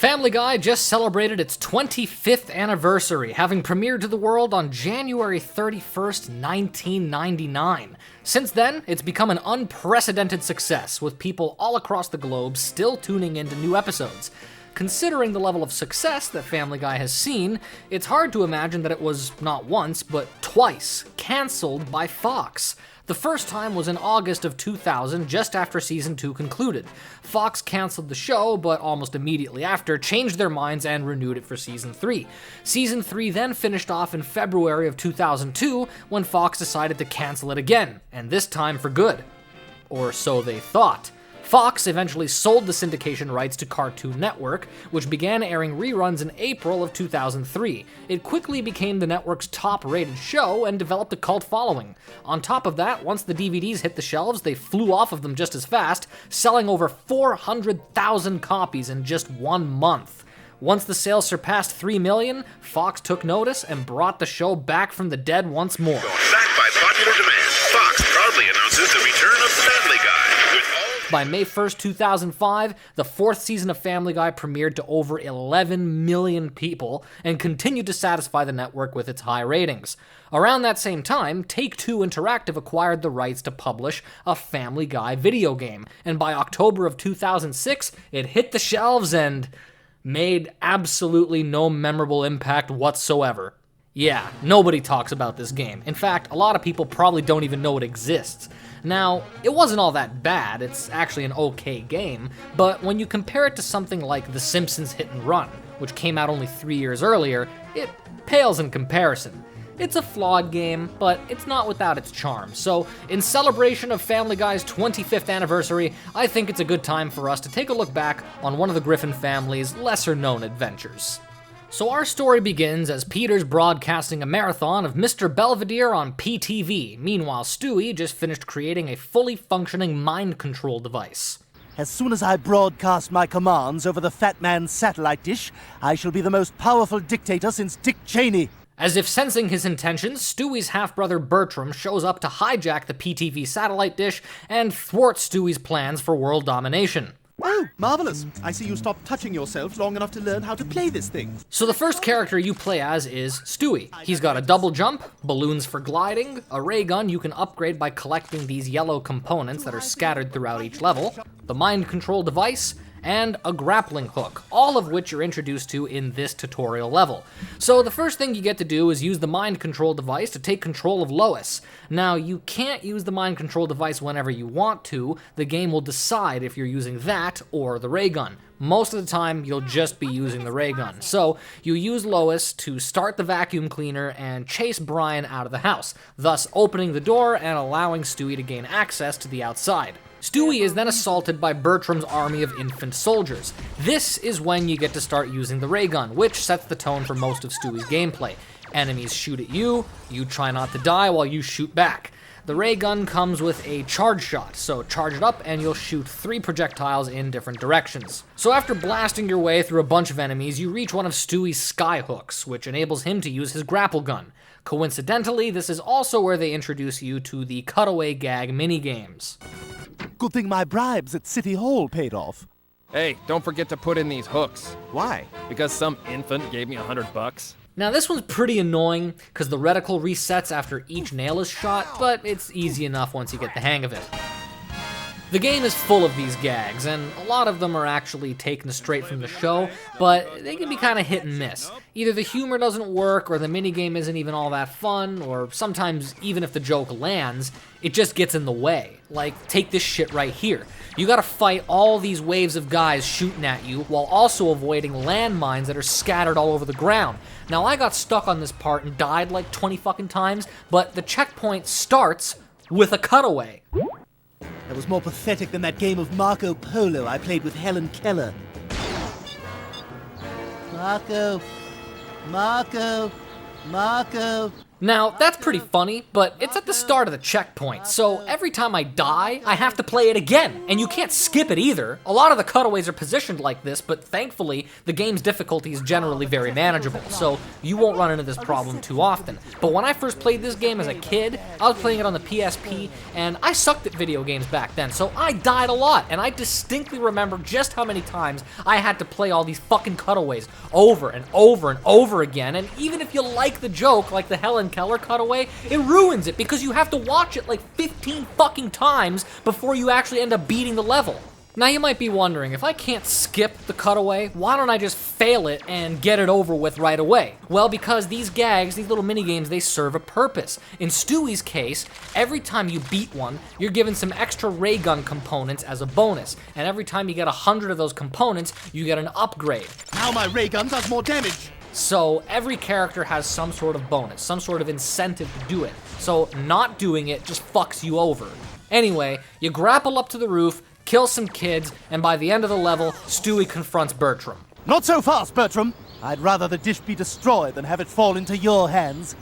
Family Guy just celebrated its 25th anniversary, having premiered to the world on January 31st, 1999. Since then, it's become an unprecedented success, with people all across the globe still tuning into new episodes. Considering the level of success that Family Guy has seen, it's hard to imagine that it was not once, but twice, cancelled by Fox. The first time was in August of 2000, just after Season 2 concluded. Fox canceled the show, but almost immediately after, changed their minds and renewed it for Season 3. Season 3 then finished off in February of 2002, when Fox decided to cancel it again, and this time for good. Or so they thought. Fox eventually sold the syndication rights to Cartoon Network, which began airing reruns in April of 2003. It quickly became the network's top-rated show and developed a cult following. On top of that, once the DVDs hit the shelves, they flew off of them just as fast, selling over 400,000 copies in just 1 month. Once the sales surpassed 3 million, Fox took notice and brought the show back from the dead once more. Backed by popular demand, Fox proudly announces the return of Family Guy. By May 1st, 2005, the 4th season of Family Guy premiered to over 11 million people and continued to satisfy the network with its high ratings. Around that same time, Take-Two Interactive acquired the rights to publish a Family Guy video game, and by October of 2006, it hit the shelves and made absolutely no memorable impact whatsoever. Yeah, nobody talks about this game. In fact, a lot of people probably don't even know it exists. Now, it wasn't all that bad, it's actually an okay game, but when you compare it to something like The Simpsons Hit and Run, which came out only 3 years earlier, it pales in comparison. It's a flawed game, but it's not without its charm, so in celebration of Family Guy's 25th anniversary, I think it's a good time for us to take a look back on one of the Griffin family's lesser-known adventures. So our story begins as Peter's broadcasting a marathon of Mr. Belvedere on PTV. Meanwhile, Stewie just finished creating a fully functioning mind control device. As soon as I broadcast my commands over the Fat Man's satellite dish, I shall be the most powerful dictator since Dick Cheney. As if sensing his intentions, Stewie's half-brother Bertram shows up to hijack the PTV satellite dish and thwart Stewie's plans for world domination. Oh, marvelous. I see you stopped touching yourself long enough to learn how to play this thing. So the first character you play as is Stewie. He's got a double jump, balloons for gliding, a ray gun you can upgrade by collecting these yellow components that are scattered throughout each level, the mind control device, and a grappling hook, all of which you're introduced to in this tutorial level. So the first thing you get to do is use the mind control device to take control of Lois. Now, you can't use the mind control device whenever you want to. The game will decide if you're using that or the ray gun. Most of the time, you'll just be using the ray gun. So, you use Lois to start the vacuum cleaner and chase Brian out of the house, thus opening the door and allowing Stewie to gain access to the outside. Stewie is then assaulted by Bertram's army of infant soldiers. This is when you get to start using the ray gun, which sets the tone for most of Stewie's gameplay. Enemies shoot at you, you try not to die while you shoot back. The ray gun comes with a charge shot, so charge it up and you'll shoot 3 projectiles in different directions. So after blasting your way through a bunch of enemies, you reach one of Stewie's sky hooks, which enables him to use his grapple gun. Coincidentally, this is also where they introduce you to the cutaway gag minigames. Good thing my bribes at City Hall paid off. Hey, don't forget to put in these hooks. Why? Because some infant gave me $100? Now this one's pretty annoying, because the reticle resets after each nail is shot, but it's easy enough once you get the hang of it. The game is full of these gags, and a lot of them are actually taken straight from the show, but they can be kind of hit and miss. Either the humor doesn't work, or the minigame isn't even all that fun, or sometimes even if the joke lands, it just gets in the way. Like, take this shit right here. You gotta fight all these waves of guys shooting at you, while also avoiding landmines that are scattered all over the ground. Now, I got stuck on this part and died like 20 fucking times, but the checkpoint starts with a cutaway. That was more pathetic than that game of Marco Polo I played with Helen Keller. Marco. Now, that's pretty funny, but it's at the start of the checkpoint, so every time I die, I have to play it again, and you can't skip it either. A lot of the cutaways are positioned like this, but thankfully, the game's difficulty is generally very manageable, so you won't run into this problem too often. But when I first played this game as a kid, I was playing it on the PSP, and I sucked at video games back then, so I died a lot, and I distinctly remember just how many times I had to play all these fucking cutaways over and over and over again, and even if you like the joke, like the Helen Keller cutaway, it ruins it because you have to watch it like 15 fucking times before you actually end up beating the level. Now you might be wondering, if I can't skip the cutaway, why don't I just fail it and get it over with right away? Well, because these gags, these little mini-games, they serve a purpose. In Stewie's case, every time you beat one, you're given some extra ray gun components as a bonus, and every time you get 100 of those components, you get an upgrade. Now my ray gun does more damage. So every character has some sort of bonus, some sort of incentive to do it. So not doing it just fucks you over. Anyway, you grapple up to the roof, kill some kids, and by the end of the level, Stewie confronts Bertram. Not so fast, Bertram. I'd rather the dish be destroyed than have it fall into your hands.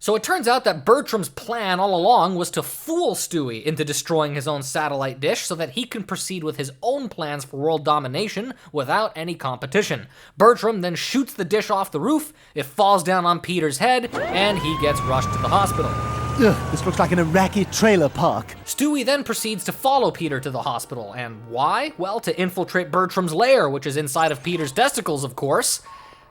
So it turns out that Bertram's plan all along was to fool Stewie into destroying his own satellite dish so that he can proceed with his own plans for world domination without any competition. Bertram then shoots the dish off the roof, it falls down on Peter's head, and he gets rushed to the hospital. Ugh, this looks like an Iraqi trailer park. Stewie then proceeds to follow Peter to the hospital, and why? Well, to infiltrate Bertram's lair, which is inside of Peter's testicles, of course.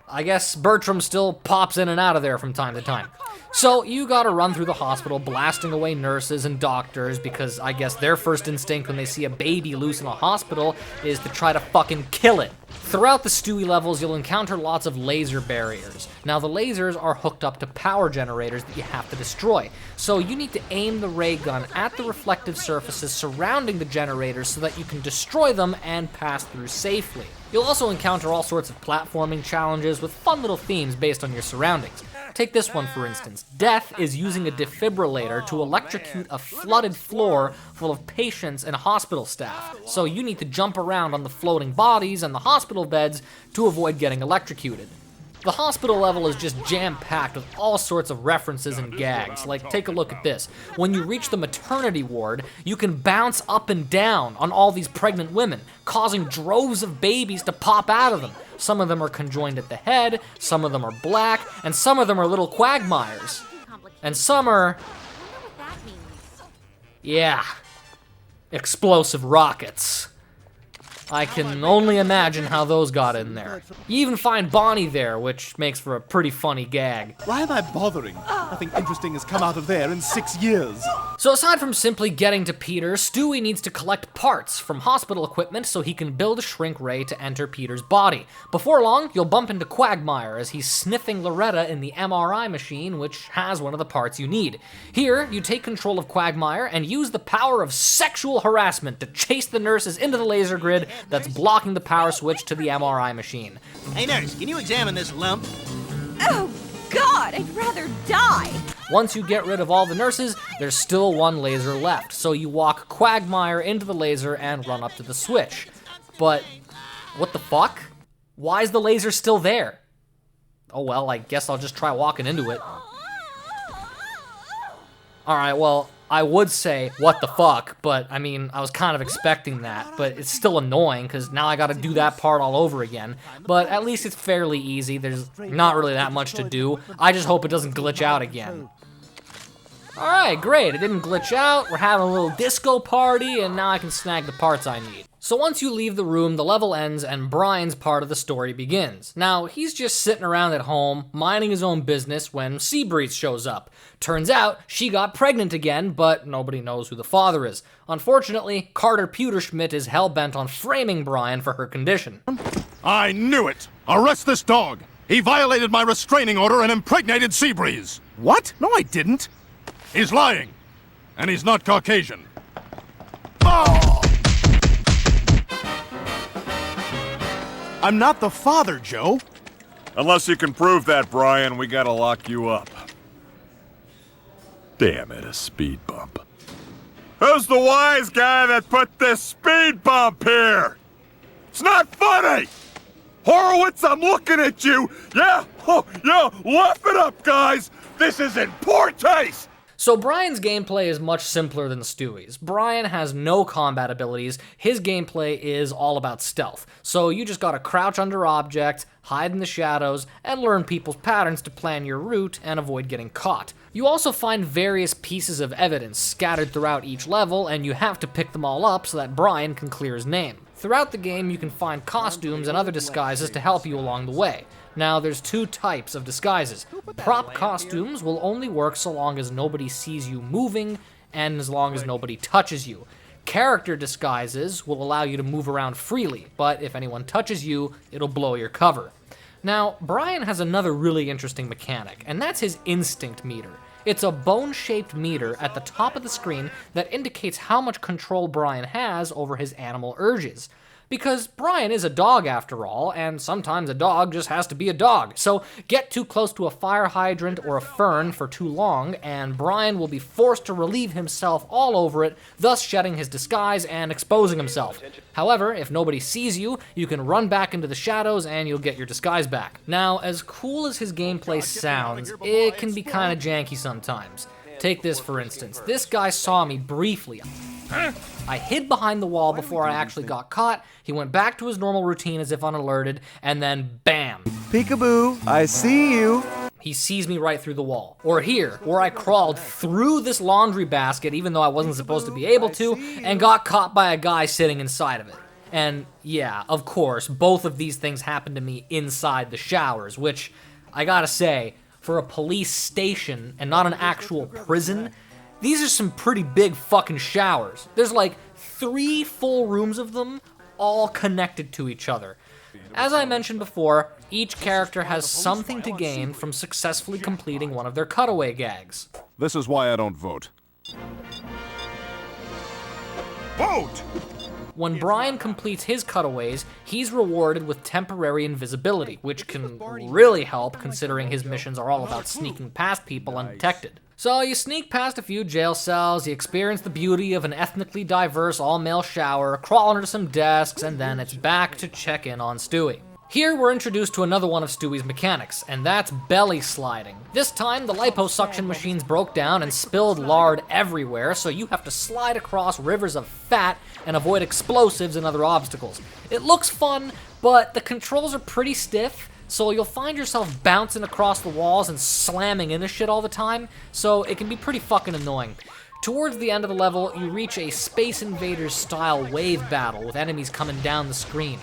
I guess Bertram still pops in and out of there from time to time. So you gotta run through the hospital, blasting away nurses and doctors, because I guess their first instinct when they see a baby loose in a hospital is to try to fucking kill it. Throughout the Stewie levels, you'll encounter lots of laser barriers. Now, the lasers are hooked up to power generators that you have to destroy. So you need to aim the ray gun at the reflective surfaces surrounding the generators so that you can destroy them and pass through safely. You'll also encounter all sorts of platforming challenges with fun little themes based on your surroundings. Take this one, for instance. Death is using a defibrillator to electrocute a flooded floor full of patients and hospital staff. So you need to jump around on the floating bodies and the hospital beds to avoid getting electrocuted. The hospital level is just jam-packed with all sorts of references and gags. Like, take a look at this. When you reach the maternity ward, you can bounce up and down on all these pregnant women, causing droves of babies to pop out of them. Some of them are conjoined at the head, some of them are black, and some of them are little quagmires. And some are... yeah. Explosive rockets. I can only imagine how those got in there. You even find Bonnie there, which makes for a pretty funny gag. Why am I bothering? Nothing interesting has come out of there in 6 years. So aside from simply getting to Peter, Stewie needs to collect parts from hospital equipment so he can build a shrink ray to enter Peter's body. Before long, you'll bump into Quagmire as he's sniffing Loretta in the MRI machine, which has one of the parts you need. Here, you take control of Quagmire and use the power of sexual harassment to chase the nurses into the laser grid that's blocking the power switch to the MRI machine. Hey nurse, can you examine this lump? Oh, God, I'd rather die. Once you get rid of all the nurses, there's still one laser left, so you walk Quagmire into the laser and run up to the switch. But, what the fuck? Why is the laser still there? Oh well, I guess I'll just try walking into it. Alright, well, I would say, what the fuck, but I mean, I was kind of expecting that, but it's still annoying, because now I gotta do that part all over again. But at least it's fairly easy, there's not really that much to do. I just hope it doesn't glitch out again. Alright, great, it didn't glitch out, we're having a little disco party, and now I can snag the parts I need. So once you leave the room, the level ends and Brian's part of the story begins. Now, he's just sitting around at home, minding his own business when Seabreeze shows up. Turns out, she got pregnant again, but nobody knows who the father is. Unfortunately, Carter Pewterschmidt is hell-bent on framing Brian for her condition. I knew it! Arrest this dog! He violated my restraining order and impregnated Seabreeze! What? No, I didn't. He's lying! And he's not Caucasian. Oh! I'm not the father, Joe. Unless you can prove that, Brian, we gotta lock you up. Damn it, a speed bump. Who's the wise guy that put this speed bump here? It's not funny! Horowitz, I'm looking at you! Yeah? Oh, yeah, laugh it up, guys! This is in poor taste! So Brian's gameplay is much simpler than Stewie's. Brian has no combat abilities. His gameplay is all about stealth. So you just gotta crouch under objects, hide in the shadows, and learn people's patterns to plan your route and avoid getting caught. You also find various pieces of evidence scattered throughout each level, and you have to pick them all up so that Brian can clear his name. Throughout the game, you can find costumes and other disguises to help you along the way. Now, there's two types of disguises. Prop costumes will only work so long as nobody sees you moving and as long as nobody touches you. Character disguises will allow you to move around freely, but if anyone touches you, it'll blow your cover. Now, Brian has another really interesting mechanic, and that's his instinct meter. It's a bone-shaped meter at the top of the screen that indicates how much control Brian has over his animal urges. Because Brian is a dog after all, and sometimes a dog just has to be a dog. So get too close to a fire hydrant or a fern for too long, and Brian will be forced to relieve himself all over it, thus shedding his disguise and exposing himself. However, if nobody sees you, you can run back into the shadows and you'll get your disguise back. Now, as cool as his gameplay sounds, it can be kind of janky sometimes. Take this for instance. This guy saw me briefly. I hid behind the wall before I actually got caught. He went back to his normal routine as if unalerted, and then BAM! Peekaboo, I see you. He sees me right through the wall. Or here, where I crawled through this laundry basket even though I wasn't supposed to be able to, and got caught by a guy sitting inside of it. And yeah, of course, both of these things happened to me inside the showers, which, I gotta say, for a police station and not an actual prison, these are some pretty big fucking showers. There's like 3 full rooms of them, all connected to each other. As I mentioned before, each character has something to gain from successfully completing one of their cutaway gags. This is why I don't vote. Vote! When Brian completes his cutaways, he's rewarded with temporary invisibility, which can really help considering his missions are all about sneaking past people undetected. So you sneak past a few jail cells, you experience the beauty of an ethnically diverse all-male shower, crawl under some desks, and then it's back to check in on Stewie. Here we're introduced to another one of Stewie's mechanics, and that's belly sliding. This time the liposuction machines broke down and spilled lard everywhere, so you have to slide across rivers of fat and avoid explosives and other obstacles. It looks fun, but the controls are pretty stiff, so you'll find yourself bouncing across the walls and slamming into shit all the time, so it can be pretty fucking annoying. Towards the end of the level, you reach a Space Invaders style wave battle with enemies coming down the screen.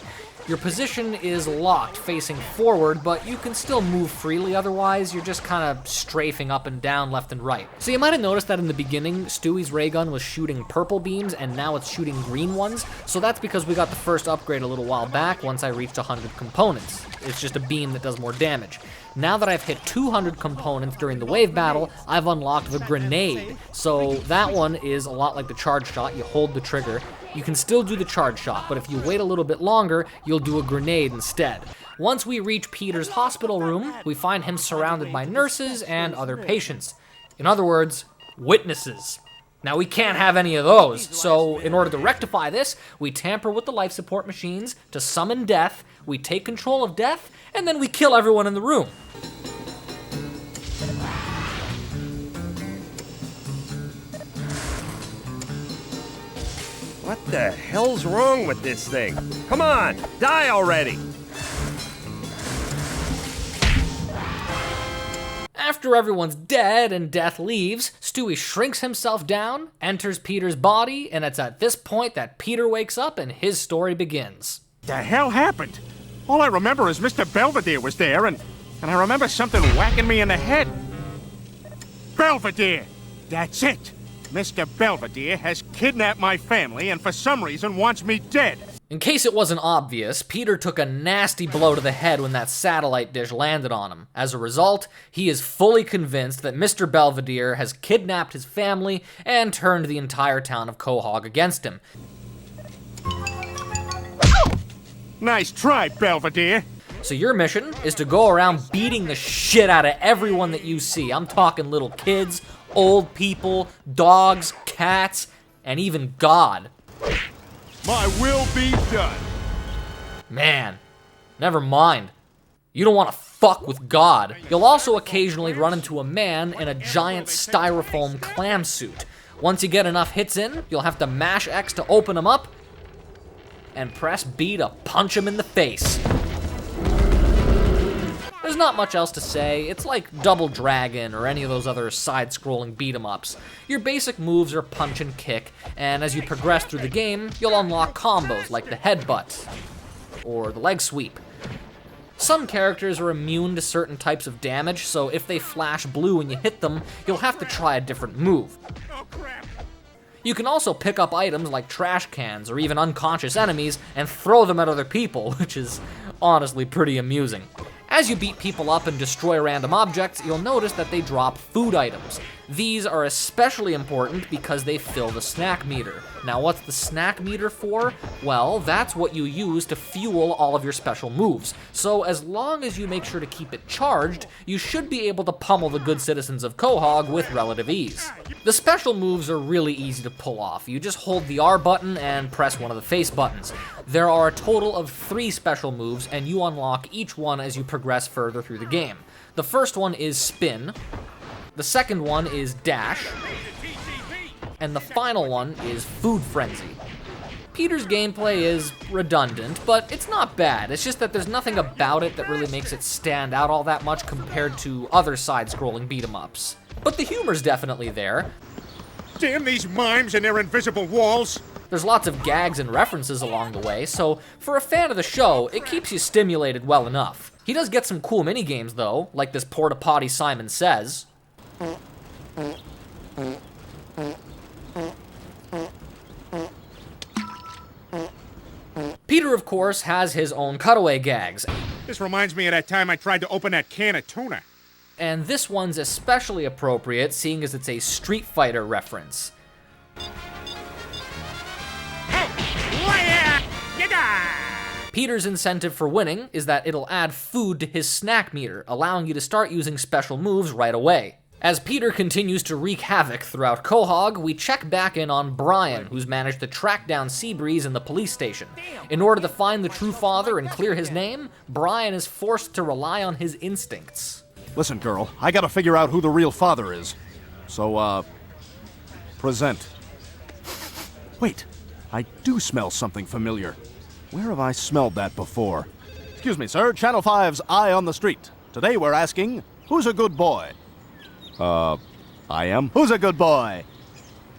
Your position is locked facing forward, but you can still move freely otherwise, you're just kind of strafing up and down, left and right. So you might have noticed that in the beginning, Stewie's ray gun was shooting purple beams and now it's shooting green ones, so that's because we got the first upgrade a little while back once I reached 100 components. It's just a beam that does more damage. Now that I've hit 200 components during the wave battle, I've unlocked the grenade. So that one is a lot like the charge shot, you hold the trigger. You can still do the charge shot, but if you wait a little bit longer, you'll do a grenade instead. Once we reach Peter's hospital room, we find him surrounded by nurses and other patients. In other words, witnesses. Now we can't have any of those, so in order to rectify this, we tamper with the life support machines to summon death, we take control of death, and then we kill everyone in the room. What the hell's wrong with this thing? Come on, die already! After everyone's dead and death leaves, Stewie shrinks himself down, enters Peter's body, and it's at this point that Peter wakes up and his story begins. The hell happened? All I remember is Mr. Belvedere was there, and I remember something whacking me in the head. Belvedere! That's it! Mr. Belvedere has kidnapped my family and for some reason wants me dead. In case it wasn't obvious, Peter took a nasty blow to the head when that satellite dish landed on him. As a result, he is fully convinced that Mr. Belvedere has kidnapped his family and turned the entire town of Quahog against him. Nice try, Belvedere. So your mission is to go around beating the shit out of everyone that you see. I'm talking little kids, old people, dogs, cats, and even God. My will be done. Man, Never mind. You don't want to fuck with God. You'll also occasionally run into a man in a giant styrofoam clam suit. Once you get enough hits in, you'll have to mash X to open him up and press B to punch him in the face. There's not much else to say. It's like Double Dragon or any of those other side-scrolling beat-em-ups. Your basic moves are punch and kick, and as you progress through the game, you'll unlock combos like the headbutt or the leg sweep. Some characters are immune to certain types of damage, so if they flash blue when you hit them, you'll have to try a different move. You can also pick up items like trash cans or even unconscious enemies and throw them at other people, which is honestly pretty amusing. As you beat people up and destroy random objects, you'll notice that they drop food items. These are especially important because they fill the snack meter. Now, what's the snack meter for? Well, that's what you use to fuel all of your special moves. So as long as you make sure to keep it charged, you should be able to pummel the good citizens of Quahog with relative ease. The special moves are really easy to pull off. You just hold the R button and press one of the face buttons. There are a total of 3 special moves, and you unlock each one as you progress further through the game. The first one is spin. The second one is dash, and the final one is food frenzy. Peter's gameplay is redundant, but it's not bad. It's just that there's nothing about it that really makes it stand out all that much compared to other side-scrolling beat-em-ups. But the humor's definitely there. Damn these mimes and their invisible walls! There's lots of gags and references along the way, so for a fan of the show, it keeps you stimulated well enough. He does get some cool minigames though, like this Porta Potty Simon Says. Peter, of course, has his own cutaway gags. This reminds me of that time I tried to open that can of tuna. And this one's especially appropriate, seeing as it's a Street Fighter reference. Peter's incentive for winning is that it'll add food to his snack meter, allowing you to start using special moves right away. As Peter continues to wreak havoc throughout Quahog, we check back in on Brian, who's managed to track down Seabreeze in the police station. In order to find the true father and clear his name, Brian is forced to rely on his instincts. Listen, girl, I gotta figure out who the real father is. So, present. Wait, I do smell something familiar. Where have I smelled that before? Excuse me, sir, Channel 5's Eye on the Street. Today we're asking, who's a good boy? I am. Who's a good boy?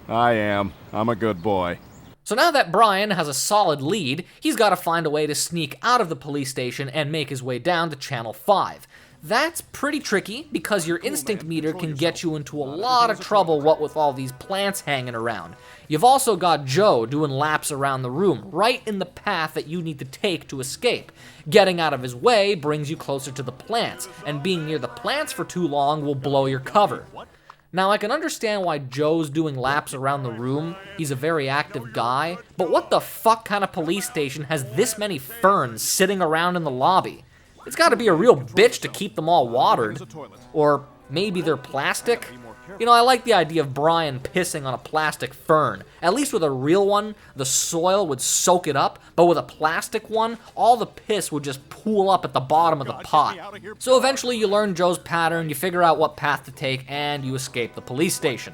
I am. I'm a good boy. So now that Brian has a solid lead, he's got to find a way to sneak out of the police station and make his way down to Channel 5. That's pretty tricky because your instinct meter can get you into a lot of trouble, what with all these plants hanging around. You've also got Joe doing laps around the room, right in the path that you need to take to escape. Getting out of his way brings you closer to the plants, and being near the plants for too long will blow your cover. Now, I can understand why Joe's doing laps around the room. He's a very active guy, but what the fuck kind of police station has this many ferns sitting around in the lobby? It's gotta be a real bitch to keep them all watered. Or maybe they're plastic? You know, I like the idea of Brian pissing on a plastic fern. At least with a real one, the soil would soak it up, but with a plastic one, all the piss would just pool up at the bottom of the pot. So eventually you learn Joe's pattern, you figure out what path to take, and you escape the police station.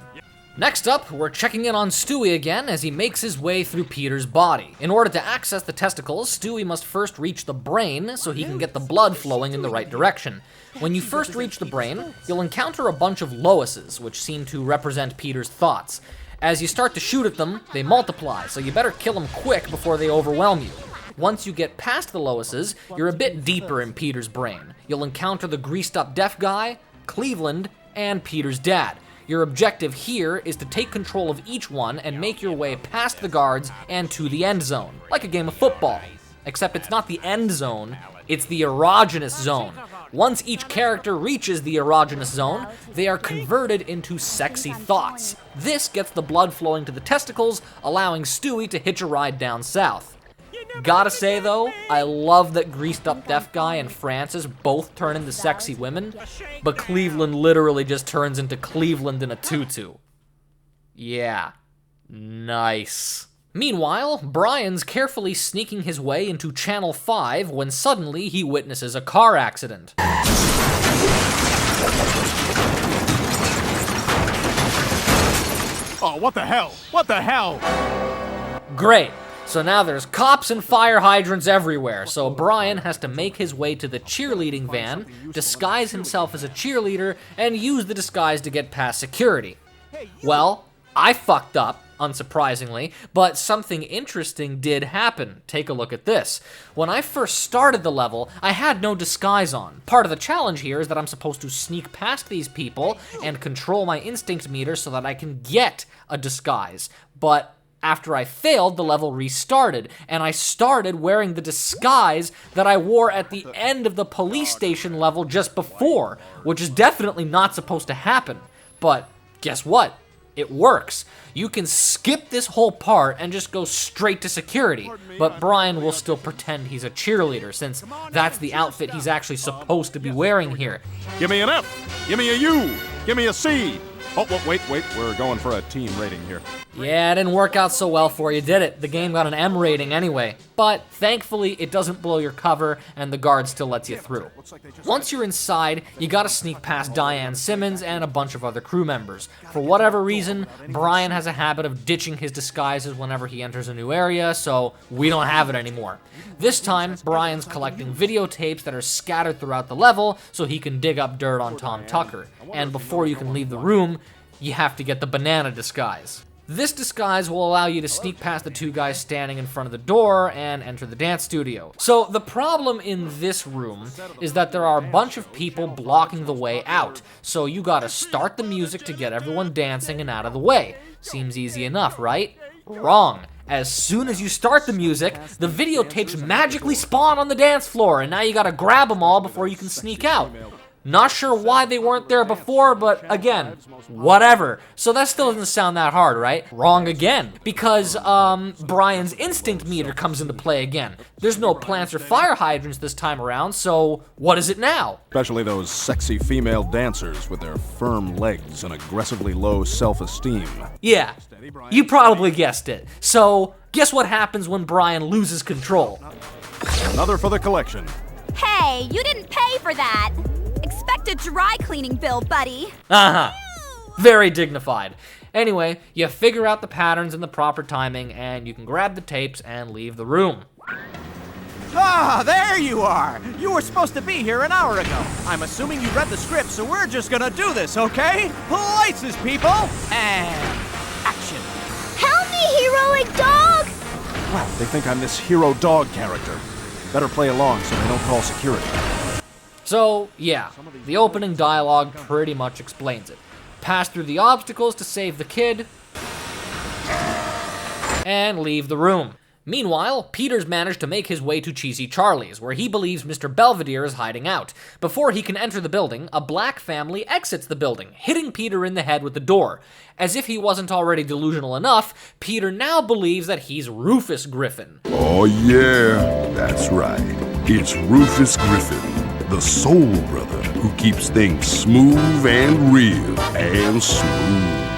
Next up, we're checking in on Stewie again as he makes his way through Peter's body. In order to access the testicles, Stewie must first reach the brain so he can get the blood flowing in the right direction. When you first reach the brain, you'll encounter a bunch of Loises, which seem to represent Peter's thoughts. As you start to shoot at them, they multiply, so you better kill them quick before they overwhelm you. Once you get past the Loises, you're a bit deeper in Peter's brain. You'll encounter the greased-up deaf guy, Cleveland, and Peter's dad. Your objective here is to take control of each one and make your way past the guards and to the end zone, like a game of football. Except it's not the end zone, it's the erogenous zone. Once each character reaches the erogenous zone, they are converted into sexy thoughts. This gets the blood flowing to the testicles, allowing Stewie to hitch a ride down south. Gotta say though, I love that greased up deaf guy and Francis both turn into sexy women, but Cleveland literally just turns into Cleveland in a tutu. Yeah, nice. Meanwhile, Brian's carefully sneaking his way into Channel 5 when suddenly he witnesses a car accident. Oh, what the hell? What the hell? Great. So now there's cops and fire hydrants everywhere, so Brian has to make his way to the cheerleading van, disguise himself as a cheerleader, and use the disguise to get past security. Well, I fucked up, unsurprisingly, but something interesting did happen. Take a look at this. When I first started the level, I had no disguise on. Part of the challenge here is that I'm supposed to sneak past these people and control my instinct meter so that I can get a disguise. But after I failed, the level restarted, and I started wearing the disguise that I wore at the end of the police station level just before, which is definitely not supposed to happen. But guess what? It works. You can skip this whole part and just go straight to security, but Brian will still pretend he's a cheerleader, since that's the outfit he's actually supposed to be wearing here. Give me an F. Give me a U. Give me a C. Oh, wait. We're going for a team rating here. Yeah, it didn't work out so well for you, did it? The game got an M rating anyway. But thankfully, it doesn't blow your cover, and the guard still lets you through. Once you're inside, you gotta sneak past Diane Simmons and a bunch of other crew members. For whatever reason, Brian has a habit of ditching his disguises whenever he enters a new area, so we don't have it anymore. This time, Brian's collecting videotapes that are scattered throughout the level so he can dig up dirt on Tom Tucker. And before you can leave the room, you have to get the banana disguise. This disguise will allow you to sneak past the two guys standing in front of the door and enter the dance studio. So the problem in this room is that there are a bunch of people blocking the way out. So you gotta start the music to get everyone dancing and out of the way. Seems easy enough, right? Wrong. As soon as you start the music, the videotapes magically spawn on the dance floor, and now you gotta grab them all before you can sneak out. Not sure why they weren't there before, but again, whatever. So that still doesn't sound that hard, right? Wrong again. Because, Brian's instinct meter comes into play again. There's no plants or fire hydrants this time around, so what is it now? Especially those sexy female dancers with their firm legs and aggressively low self-esteem. Yeah, you probably guessed it. So, guess what happens when Brian loses control? Another for the collection. Hey, you didn't pay for that. Expect a dry cleaning bill, buddy. Uh-huh. Very dignified. Anyway, you figure out the patterns and the proper timing, and you can grab the tapes and leave the room. Ah, there you are! You were supposed to be here an hour ago. I'm assuming you read the script, so we're just gonna do this, okay? Places, people! And action! Help me, heroic dog! Well, they think I'm this hero dog character. Better play along so they don't call security. So, yeah, the opening dialogue pretty much explains it. Pass through the obstacles to save the kid, and leave the room. Meanwhile, Peter's managed to make his way to Cheesy Charlie's, where he believes Mr. Belvedere is hiding out. Before he can enter the building, a black family exits the building, hitting Peter in the head with the door. As if he wasn't already delusional enough, Peter now believes that he's Rufus Griffin. Oh yeah, that's right. It's Rufus Griffin, the soul brother who keeps things smooth and real and smooth.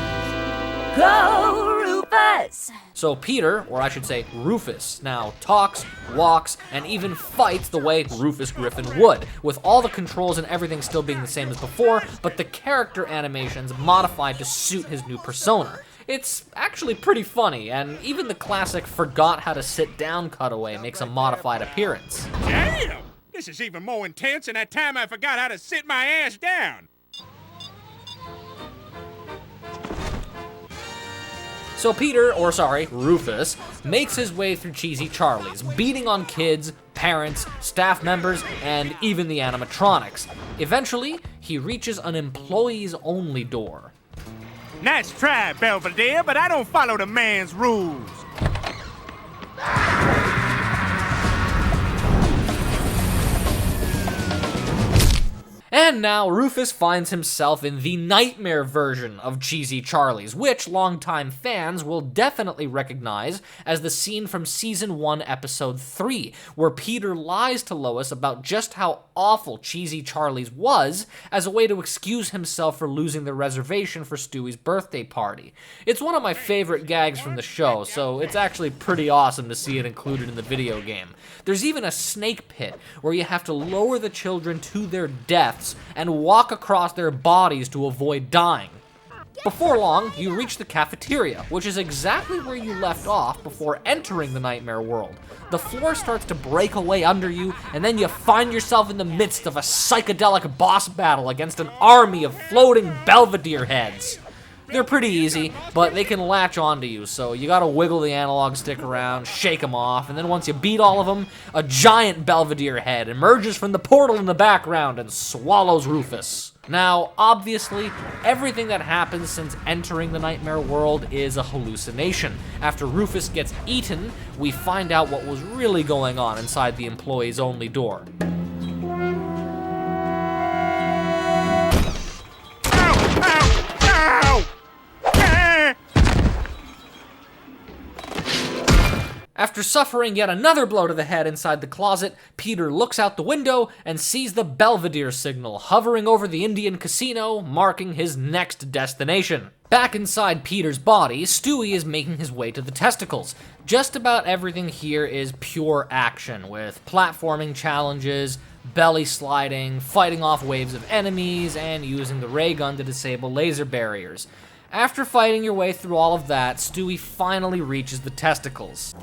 Go, Rufus! So Peter, or I should say Rufus, now talks, walks, and even fights the way Rufus Griffin would, with all the controls and everything still being the same as before, but the character animations modified to suit his new persona. It's actually pretty funny, and even the classic forgot how to sit down cutaway makes a modified appearance. Damn! This is even more intense than that time I forgot how to sit my ass down. So Rufus, makes his way through Cheesy Charlie's, beating on kids, parents, staff members, and even the animatronics. Eventually, he reaches an employees-only door. Nice try, Belvedere, but I don't follow the man's rules. And now Rufus finds himself in the nightmare version of Cheesy Charlie's, which longtime fans will definitely recognize as the scene from Season 1, Episode 3, where Peter lies to Lois about just how awful Cheesy Charlie's was as a way to excuse himself for losing the reservation for Stewie's birthday party. It's one of my favorite gags from the show, so it's actually pretty awesome to see it included in the video game. There's even a snake pit where you have to lower the children to their deaths and walk across their bodies to avoid dying. Before long, you reach the cafeteria, which is exactly where you left off before entering the nightmare world. The floor starts to break away under you, and then you find yourself in the midst of a psychedelic boss battle against an army of floating Belvedere heads. They're pretty easy, but they can latch onto you, so you gotta wiggle the analog stick around, shake them off, and then once you beat all of them, a giant Belvedere head emerges from the portal in the background and swallows Rufus. Now, obviously, everything that happens since entering the nightmare world is a hallucination. After Rufus gets eaten, we find out what was really going on inside the employees only door. After suffering yet another blow to the head inside the closet, Peter looks out the window and sees the Belvedere signal hovering over the Indian casino, marking his next destination. Back inside Peter's body, Stewie is making his way to the testicles. Just about everything here is pure action, with platforming challenges, belly sliding, fighting off waves of enemies, and using the ray gun to disable laser barriers. After fighting your way through all of that, Stewie finally reaches the testicles.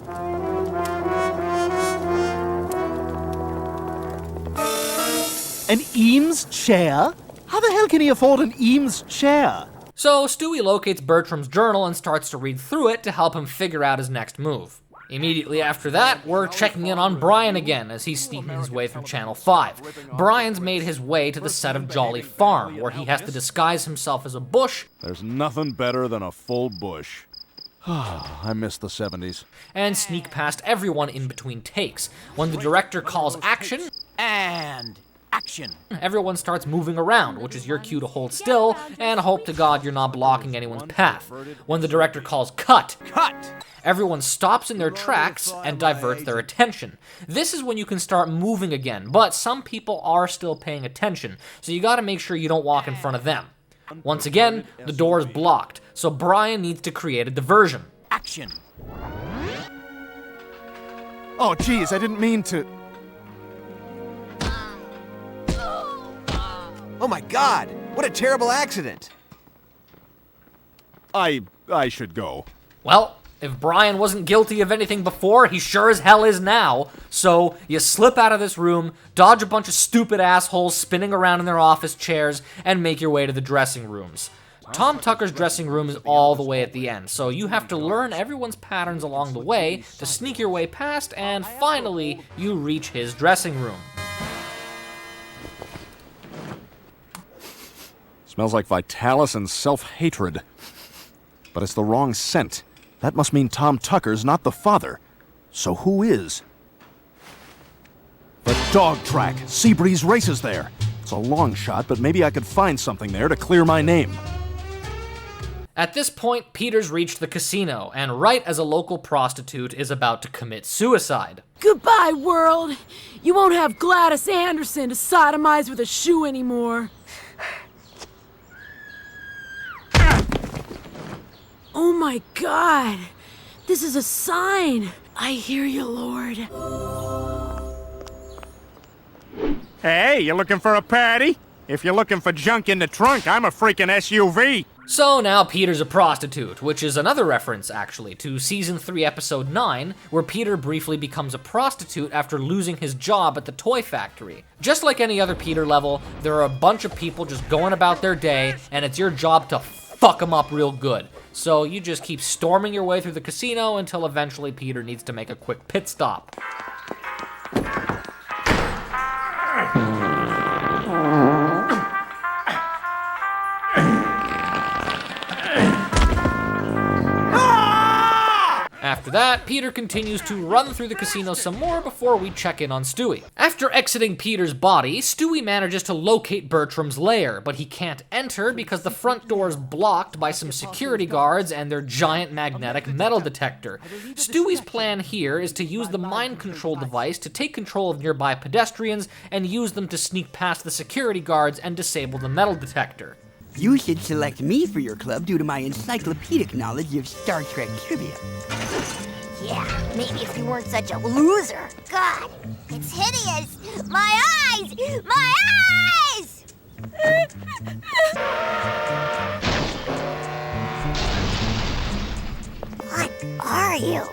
An Eames chair? How the hell can he afford an Eames chair? So Stewie locates Bertram's journal and starts to read through it to help him figure out his next move. Immediately after that, we're checking in on Brian again as he's sneaking his way through Channel 5. Brian's made his way to the set of Jolly Farm, where he has to disguise himself as a bush. There's nothing better than a full bush. I miss the 70s. And sneak past everyone in between takes. When the director calls action, And action. everyone starts moving around, which is your cue to hold still and hope to God you're not blocking anyone's path. When the director calls cut, everyone stops in their tracks and diverts their attention. This is when you can start moving again, but some people are still paying attention, so you gotta make sure you don't walk in front of them. Once again, the door is blocked, so Brian needs to create a diversion. Action. Oh, geez, I didn't mean to... Oh my God! What a terrible accident! I should go. Well, if Brian wasn't guilty of anything before, he sure as hell is now. So you slip out of this room, dodge a bunch of stupid assholes spinning around in their office chairs, and make your way to the dressing rooms. Tom Tucker's dressing room is all the way at the end, so you have to learn everyone's patterns along the way to sneak your way past, and finally, you reach his dressing room. Smells like Vitalis and self-hatred. But it's the wrong scent. That must mean Tom Tucker's not the father. So who is? The dog track. Seabreeze races there. It's a long shot, but maybe I could find something there to clear my name. At this point, Peter's reached the casino, and right as a local prostitute is about to commit suicide. Goodbye, world. You won't have Gladys Anderson to sodomize with a shoe anymore. Oh my God! This is a sign! I hear you, Lord. Hey, you looking for a patty? If you're looking for junk in the trunk, I'm a freaking SUV. So now Peter's a prostitute, which is another reference, actually, to Season 3, Episode 9, where Peter briefly becomes a prostitute after losing his job at the toy factory. Just like any other Peter level, there are a bunch of people just going about their day, and it's your job to fuck them up real good. So you just keep storming your way through the casino until eventually Peter needs to make a quick pit stop. After After that, Peter continues to run through the casino some more before we check in on Stewie. After exiting Peter's body, Stewie manages to locate Bertram's lair, but he can't enter because the front door is blocked by some security guards and their giant magnetic metal detector. Stewie's plan here is to use the mind control device to take control of nearby pedestrians and use them to sneak past the security guards and disable the metal detector. You should select me for your club due to my encyclopedic knowledge of Star Trek trivia. Yeah, maybe if you weren't such a loser. God, it's hideous! My eyes! My eyes! What are you?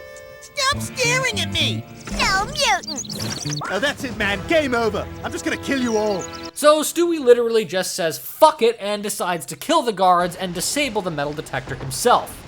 Stop staring at me! No mutants! Oh, that's it, man. Game over. I'm just gonna kill you all. So Stewie literally just says fuck it and decides to kill the guards and disable the metal detector himself.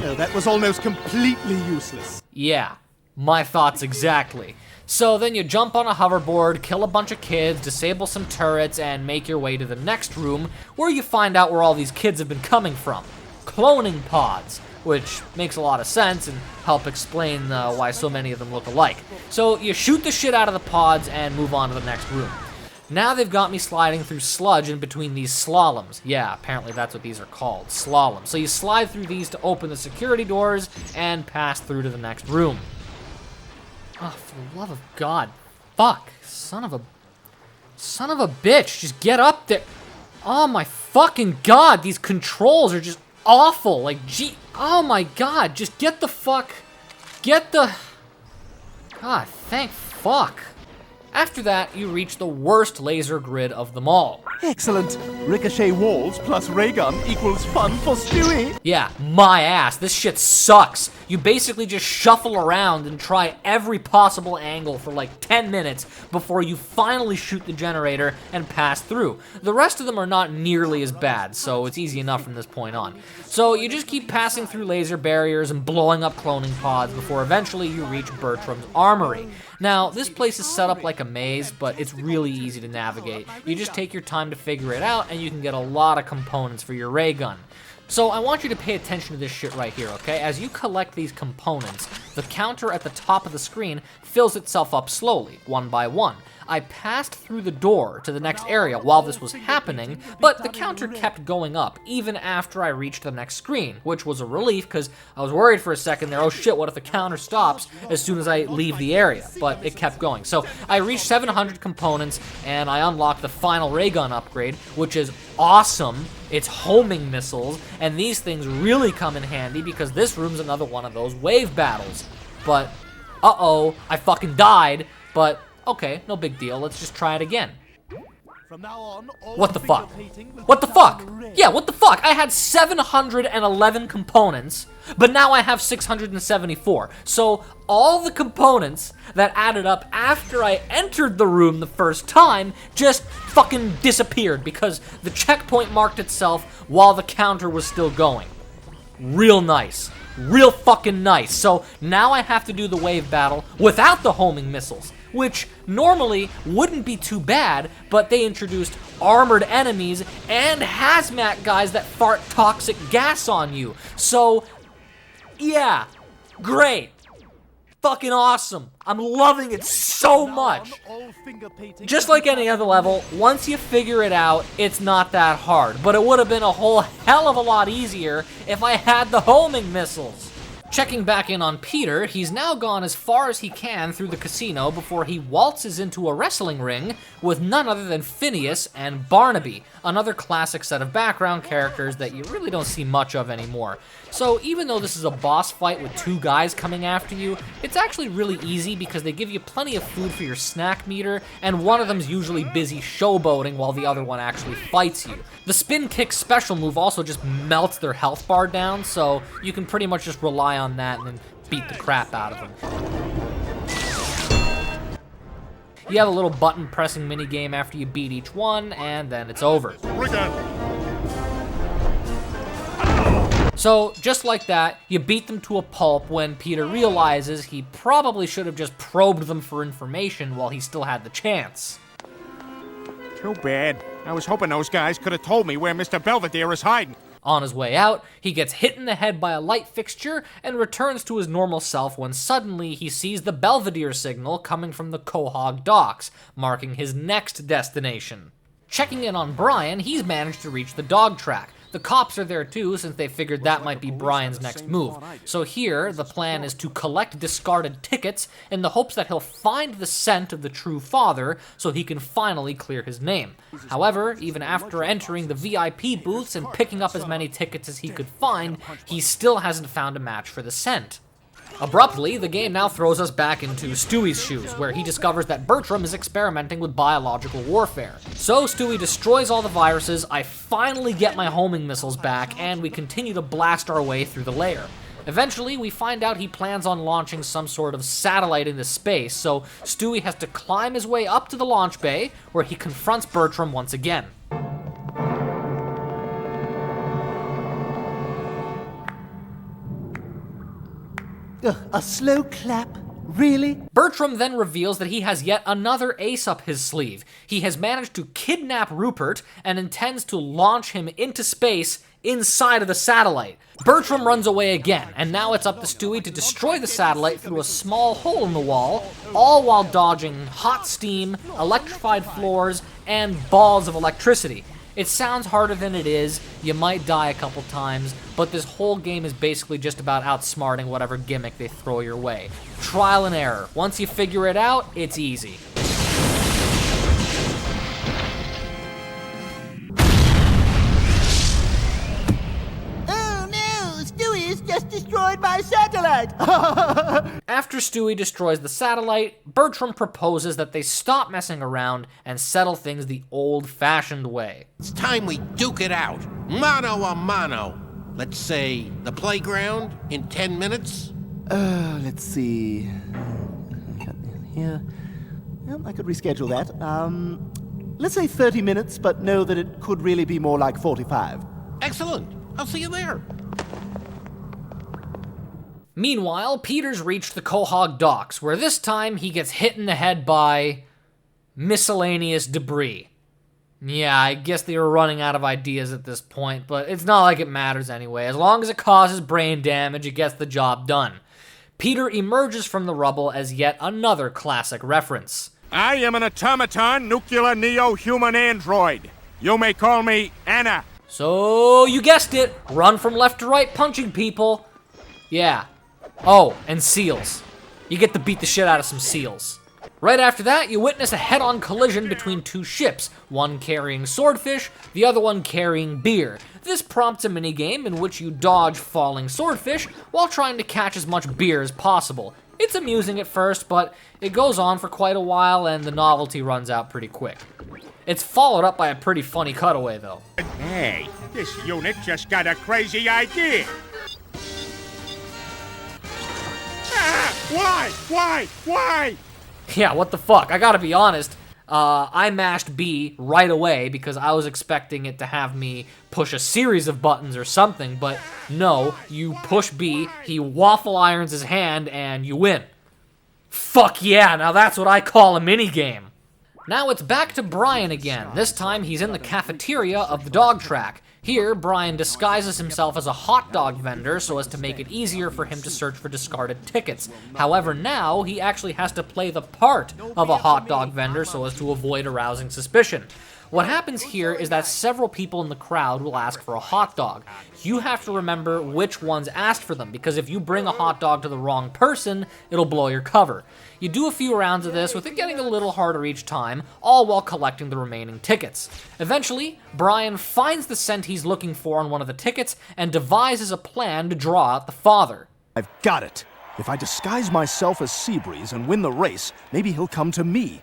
No, that was almost completely useless. Yeah, my thoughts exactly. So then you jump on a hoverboard, kill a bunch of kids, disable some turrets, and make your way to the next room, where you find out where all these kids have been coming from. Cloning pods, which makes a lot of sense and help explain why so many of them look alike. So you shoot the shit out of the pods and move on to the next room. Now they've got me sliding through sludge in between these slaloms. Yeah, apparently that's what these are called, slaloms. So you slide through these to open the security doors and pass through to the next room. Oh, for the love of God. Fuck. Son of a bitch. Just get up there. Oh my fucking God. These controls are just awful. Like, gee. Oh my God. Just get the fuck. God, thank fuck. After that, you reach the worst laser grid of them all. Excellent. Ricochet walls plus ray gun equals fun for Stewie. Yeah, my ass. This shit sucks. You basically just shuffle around and try every possible angle for like 10 minutes before you finally shoot the generator and pass through. The rest of them are not nearly as bad, so it's easy enough from this point on. So you just keep passing through laser barriers and blowing up cloning pods before eventually you reach Bertram's armory. Now, this place is set up like a maze, but it's really easy to navigate. You just take your time to figure it out, and you can get a lot of components for your ray gun. So I want you to pay attention to this shit right here, okay? As you collect these components, the counter at the top of the screen fills itself up slowly, one by one. I passed through the door to the next area while this was happening, but the counter kept going up even after I reached the next screen, which was a relief because I was worried for a second there, oh shit, what if the counter stops as soon as I leave the area? But it kept going. So I reached 700 components and I unlocked the final ray gun upgrade, which is awesome. It's homing missiles, and these things really come in handy because this room's another one of those wave battles. But, uh-oh, I fucking died, but okay, no big deal. Let's just try it again. From now on, what the fuck? What the fuck? Yeah, what the fuck? I had 711 components, but now I have 674. So all the components that added up after I entered the room the first time just fucking disappeared because the checkpoint marked itself while the counter was still going. Real nice. Real fucking nice. So now I have to do the wave battle without the homing missiles, which normally wouldn't be too bad, but they introduced armored enemies and hazmat guys that fart toxic gas on you. So, yeah, great. Fucking awesome. I'm loving it so much. Just like any other level, once you figure it out, it's not that hard, but it would have been a whole hell of a lot easier if I had the homing missiles. Checking back in on Peter, he's now gone as far as he can through the casino before he waltzes into a wrestling ring with none other than Phineas and Barnaby, another classic set of background characters that you really don't see much of anymore. So even though this is a boss fight with two guys coming after you, it's actually really easy because they give you plenty of food for your snack meter, and one of them's usually busy showboating while the other one actually fights you. The spin kick special move also just melts their health bar down, so you can pretty much just rely on that and then beat the crap out of them. You have a little button pressing minigame after you beat each one, and then it's over. So, just like that, you beat them to a pulp when Peter realizes he probably should have just probed them for information while he still had the chance. Too bad. I was hoping those guys could have told me where Mr. Belvedere is hiding. On his way out, he gets hit in the head by a light fixture and returns to his normal self when suddenly he sees the Belvedere signal coming from the Quahog docks, marking his next destination. Checking in on Brian, he's managed to reach the dog track. The cops are there too, since they figured that might be Brian's next move. So here, the plan is to collect discarded tickets in the hopes that he'll find the scent of the true father so he can finally clear his name. However, even after entering the VIP booths and picking up as many tickets as he could find, he still hasn't found a match for the scent. Abruptly, the game now throws us back into Stewie's shoes, where he discovers that Bertram is experimenting with biological warfare. So Stewie destroys all the viruses, I finally get my homing missiles back, and we continue to blast our way through the lair. Eventually, we find out he plans on launching some sort of satellite into space, so Stewie has to climb his way up to the launch bay, where he confronts Bertram once again. A slow clap? Really? Bertram then reveals that he has yet another ace up his sleeve. He has managed to kidnap Rupert and intends to launch him into space inside of the satellite. Bertram runs away again, and now it's up to Stewie to destroy the satellite through a small hole in the wall, all while dodging hot steam, electrified floors, and balls of electricity. It sounds harder than it is, you might die a couple times, but this whole game is basically just about outsmarting whatever gimmick they throw your way. Trial and error. Once you figure it out, it's easy. Oh no! Stewie has just destroyed my satellite! After Stewie destroys the satellite, Bertram proposes that they stop messing around and settle things the old-fashioned way. It's time we duke it out. Mano a mano. Let's say the playground in 10 minutes. Let's see. Here. Well, I could reschedule that. Let's say 30 minutes, but know that it could really be more like 45. Excellent. I'll see you there. Meanwhile, Peter's reached the Quahog docks, where this time he gets hit in the head by miscellaneous debris. Yeah, I guess they were running out of ideas at this point, but it's not like it matters anyway. As long as it causes brain damage, it gets the job done. Peter emerges from the rubble as yet another classic reference. I am an automaton nuclear neo-human android. You may call me Anna. So, you guessed it. Run from left to right punching people. Yeah. Oh, and seals. You get to beat the shit out of some seals. Right after that, you witness a head-on collision between two ships, one carrying swordfish, the other one carrying beer. This prompts a minigame in which you dodge falling swordfish while trying to catch as much beer as possible. It's amusing at first, but it goes on for quite a while and the novelty runs out pretty quick. It's followed up by a pretty funny cutaway, though. Hey, this unit just got a crazy idea. Why? Yeah, what the fuck? I gotta be honest. I mashed B right away because I was expecting it to have me push a series of buttons or something, but no, you push B, he waffle irons his hand, and you win. Fuck yeah, now that's what I call a minigame. Now it's back to Brian again. This time he's in the cafeteria of the dog track. Here, Brian disguises himself as a hot dog vendor so as to make it easier for him to search for discarded tickets. However, now he actually has to play the part of a hot dog vendor so as to avoid arousing suspicion. What happens here is that several people in the crowd will ask for a hot dog. You have to remember which ones asked for them, because if you bring a hot dog to the wrong person, it'll blow your cover. You do a few rounds of this, with it getting a little harder each time, all while collecting the remaining tickets. Eventually, Brian finds the scent he's looking for on one of the tickets and devises a plan to draw out the father. I've got it. If I disguise myself as Seabreeze and win the race, maybe he'll come to me.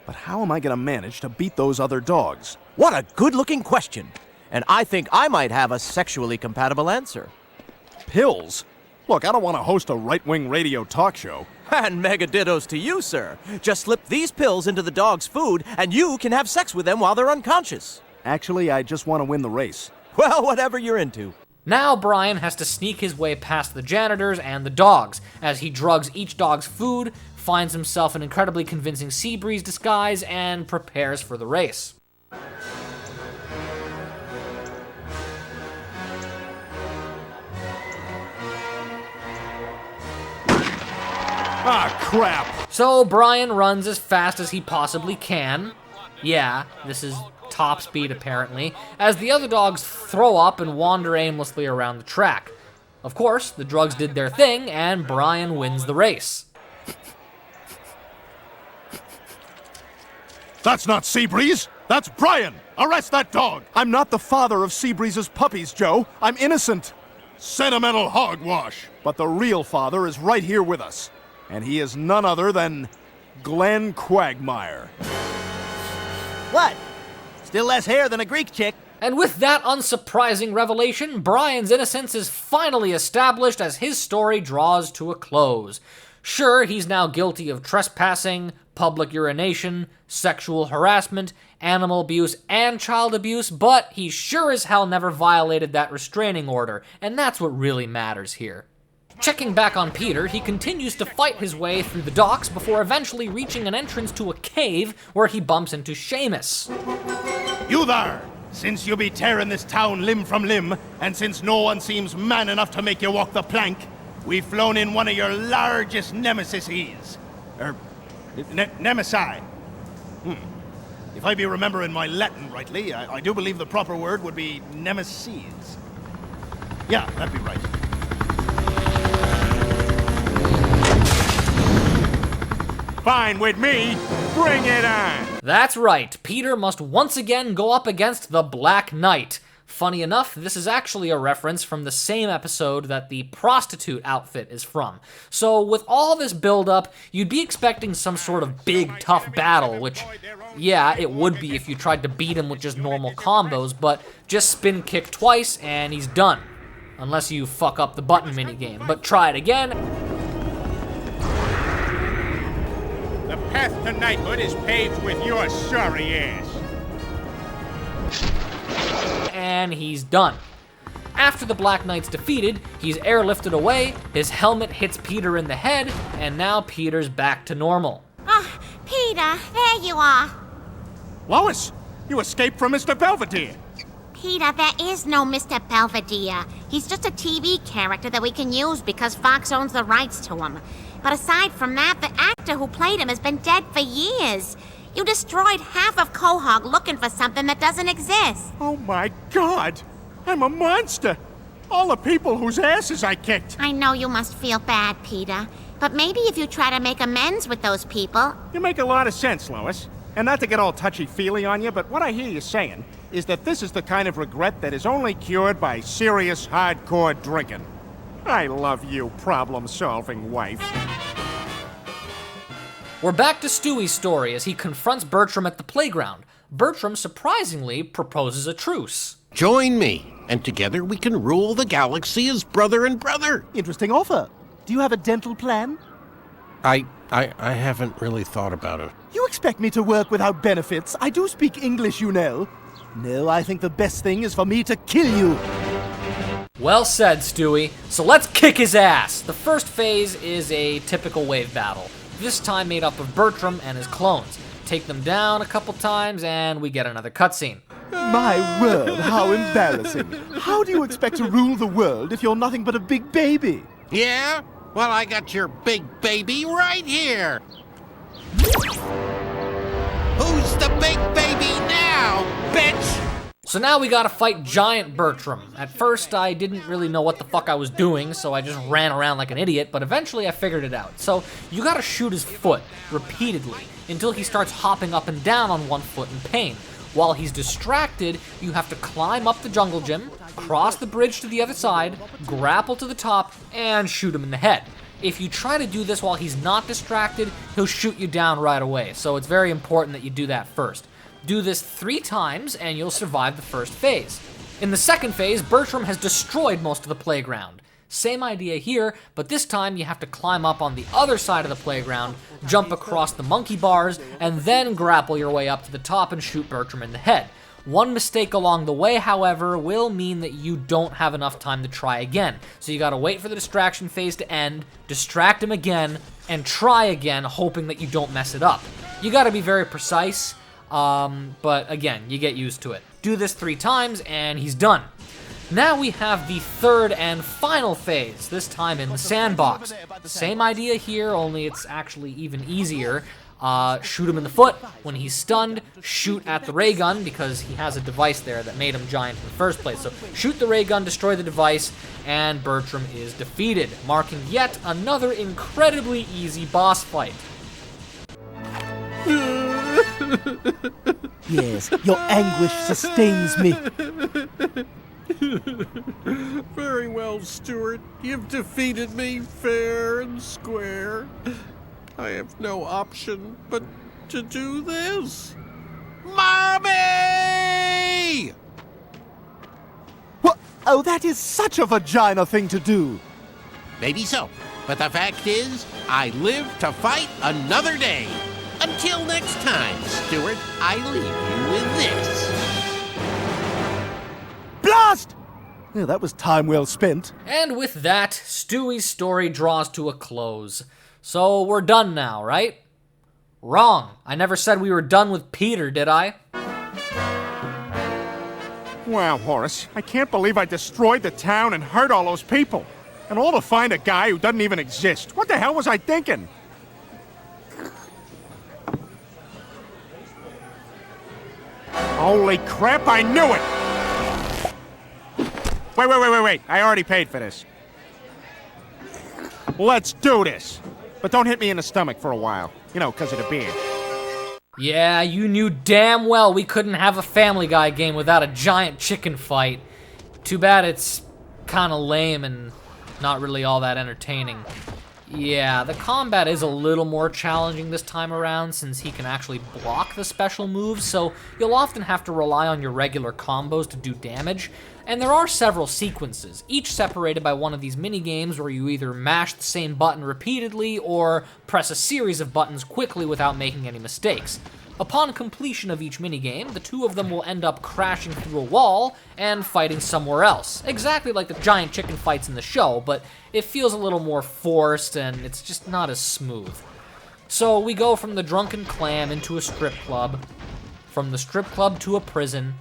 But how am I going to manage to beat those other dogs? What a good-looking question. And I think I might have a sexually compatible answer. Pills? Look, I don't want to host a right-wing radio talk show. And mega dittos to you, sir. Just slip these pills into the dog's food, and you can have sex with them while they're unconscious. Actually, I just want to win the race. Well, whatever you're into. Now Brian has to sneak his way past the janitors and the dogs, as he drugs each dog's food, finds himself an incredibly convincing Seabreeze disguise, and prepares for the race. Ah, crap! So Brian runs as fast as he possibly can. Yeah, this is top speed apparently, as the other dogs throw up and wander aimlessly around the track. Of course, the drugs did their thing, and Brian wins the race. That's not Seabreeze! That's Brian! Arrest that dog! I'm not the father of Seabreeze's puppies, Joe. I'm innocent. Sentimental hogwash! But the real father is right here with us. And he is none other than Glenn Quagmire. What? Still less hair than a Greek chick. And with that unsurprising revelation, Brian's innocence is finally established as his story draws to a close. Sure, he's now guilty of trespassing, public urination, sexual harassment, animal abuse, and child abuse, but he sure as hell never violated that restraining order, and that's what really matters here. Checking back on Peter, he continues to fight his way through the docks before eventually reaching an entrance to a cave where he bumps into Seamus. You there! Since you be tearing this town limb from limb, and since no one seems man enough to make you walk the plank, we've flown in one of your largest nemesises. Nemesi. If I be remembering my Latin rightly, I do believe the proper word would be nemesis. Yeah, that'd be right. Fine with me. Bring it on. That's right, Peter must once again go up against the Black Knight. Funny enough, this is actually a reference from the same episode that the prostitute outfit is from. So with all this build-up, you'd be expecting some sort of big, tough battle, which, yeah, it would be if you tried to beat him with just normal combos, but just spin kick twice and he's done. Unless you fuck up the button minigame, but try it again. The path to knighthood is paved with your sorry ass. And he's done. After the Black Knight's defeated, he's airlifted away, his helmet hits Peter in the head, and now Peter's back to normal. Oh, Peter, there you are. Lois, you escaped from Mr. Belvedere. Peter, there is no Mr. Belvedere. He's just a TV character that we can use because Fox owns the rights to him. But aside from that, the actor who played him has been dead for years. You destroyed half of Quahog looking for something that doesn't exist. Oh my God! I'm a monster! All the people whose asses I kicked! I know you must feel bad, Peter. But maybe if you try to make amends with those people... You make a lot of sense, Lois. And not to get all touchy-feely on you, but what I hear you saying is that this is the kind of regret that is only cured by serious, hardcore drinking. I love you, problem-solving wife. We're back to Stewie's story as he confronts Bertram at the playground. Bertram surprisingly proposes a truce. Join me, and together we can rule the galaxy as brother and brother. Interesting offer. Do you have a dental plan? I haven't really thought about it. You expect me to work without benefits? I do speak English, you know. No, I think the best thing is for me to kill you. Well said, Stewie. So let's kick his ass. The first phase is a typical wave battle, this time made up of Bertram and his clones. Take them down a couple times and we get another cutscene. My word, how embarrassing. How do you expect to rule the world if you're nothing but a big baby? Yeah? Well, I got your big baby right here. Who's the big baby now, bitch? So now we gotta fight Giant Bertram. At first, I didn't really know what the fuck I was doing, so I just ran around like an idiot, but eventually I figured it out. So you gotta shoot his foot, repeatedly, until he starts hopping up and down on one foot in pain. While he's distracted, you have to climb up the jungle gym, cross the bridge to the other side, grapple to the top, and shoot him in the head. If you try to do this while he's not distracted, he'll shoot you down right away, so it's very important that you do that first. Do this 3 times and you'll survive the first phase. In the second phase, Bertram has destroyed most of the playground. Same idea here, but this time you have to climb up on the other side of the playground, jump across the monkey bars, and then grapple your way up to the top and shoot Bertram in the head. One mistake along the way, however, will mean that you don't have enough time to try again. So you gotta wait for the distraction phase to end, distract him again, and try again, hoping that you don't mess it up. You gotta be very precise, but again, you get used to it. Do this 3 times and he's done. Now we have the third and final phase, this time in the sandbox. Same idea here, only it's actually even easier. Shoot him in the foot. When he's stunned, shoot at the ray gun, because he has a device there that made him giant in the first place. So shoot the ray gun, destroy the device, and Bertram is defeated, marking yet another incredibly easy boss fight. Yes, your anguish sustains me. Very well, Stuart. You've defeated me fair and square. I have no option but to do this. Mommy! What? Oh, that is such a vagina thing to do. Maybe so, but the fact is, I live to fight another day. Until next time, Stuart, I leave you with this. Blast! Yeah, that was time well spent. And with that, Stewie's story draws to a close. So we're done now, right? Wrong. I never said we were done with Peter, did I? Wow, Horace, I can't believe I destroyed the town and hurt all those people. And all to find a guy who doesn't even exist. What the hell was I thinking? Holy crap, I knew it! Wait. I already paid for this. Let's do this. But don't hit me in the stomach for a while. You know, because of the beer. Yeah, you knew damn well we couldn't have a Family Guy game without a giant chicken fight. Too bad it's kinda lame and not really all that entertaining. Yeah, the combat is a little more challenging this time around since he can actually block the special moves, so you'll often have to rely on your regular combos to do damage. And there are several sequences, each separated by one of these mini-games where you either mash the same button repeatedly or press a series of buttons quickly without making any mistakes. Upon completion of each minigame, the two of them will end up crashing through a wall and fighting somewhere else. Exactly like the giant chicken fights in the show, but it feels a little more forced and it's just not as smooth. So we go from the drunken clam into a strip club, from the strip club to a prison,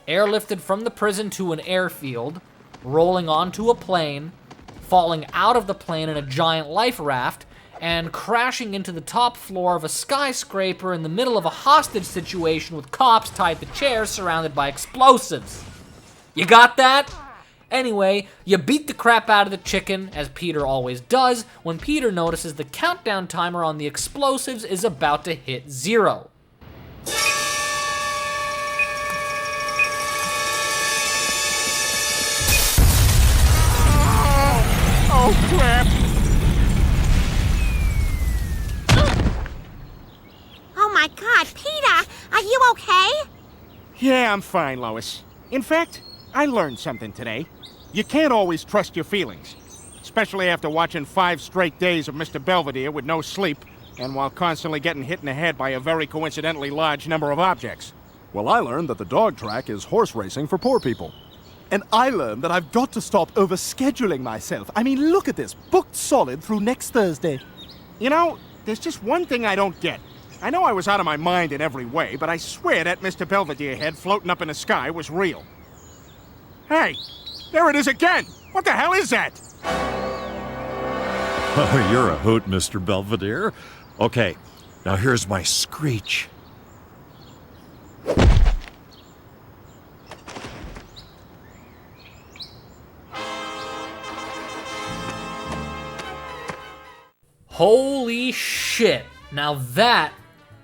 airlifted from the prison to an airfield, rolling onto a plane, falling out of the plane in a giant life raft, and crashing into the top floor of a skyscraper in the middle of a hostage situation with cops tied to chairs surrounded by explosives. You got that? Anyway, you beat the crap out of the chicken, as Peter always does, when Peter notices the countdown timer on the explosives is about to hit 0. Oh, crap! Oh my god, Peter! Are you okay? Yeah, I'm fine, Lois. In fact, I learned something today. You can't always trust your feelings. Especially after watching 5 straight days of Mr. Belvedere with no sleep, and while constantly getting hit in the head by a very coincidentally large number of objects. Well, I learned that the dog track is horse racing for poor people. And I learned that I've got to stop overscheduling myself. I mean, look at this. Booked solid through next Thursday. You know, there's just one thing I don't get. I know I was out of my mind in every way, but I swear that Mr. Belvedere head floating up in the sky was real. Hey, there it is again! What the hell is that? Oh, you're a hoot, Mr. Belvedere. Okay, now here's my screech. Holy shit. Now that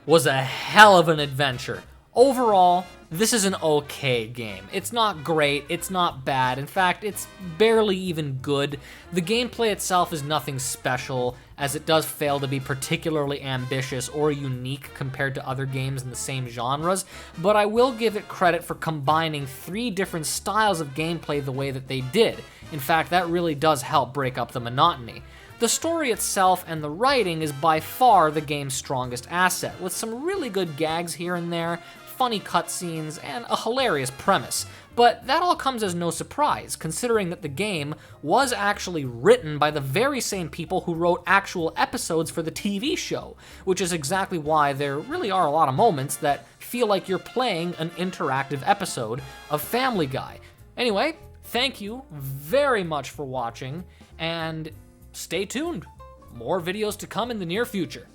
was a hell of an adventure. Overall, this is an okay game. It's not great, it's not bad. In fact, it's barely even good. The gameplay itself is nothing special, as it does fail to be particularly ambitious or unique compared to other games in the same genres, but I will give it credit for combining 3 different styles of gameplay the way that they did. In fact, that really does help break up the monotony. The story itself and the writing is by far the game's strongest asset, with some really good gags here and there, funny cutscenes, and a hilarious premise. But that all comes as no surprise, considering that the game was actually written by the very same people who wrote actual episodes for the TV show, which is exactly why there really are a lot of moments that feel like you're playing an interactive episode of Family Guy. Anyway, Thank you very much for watching, and stay tuned. More videos to come in the near future.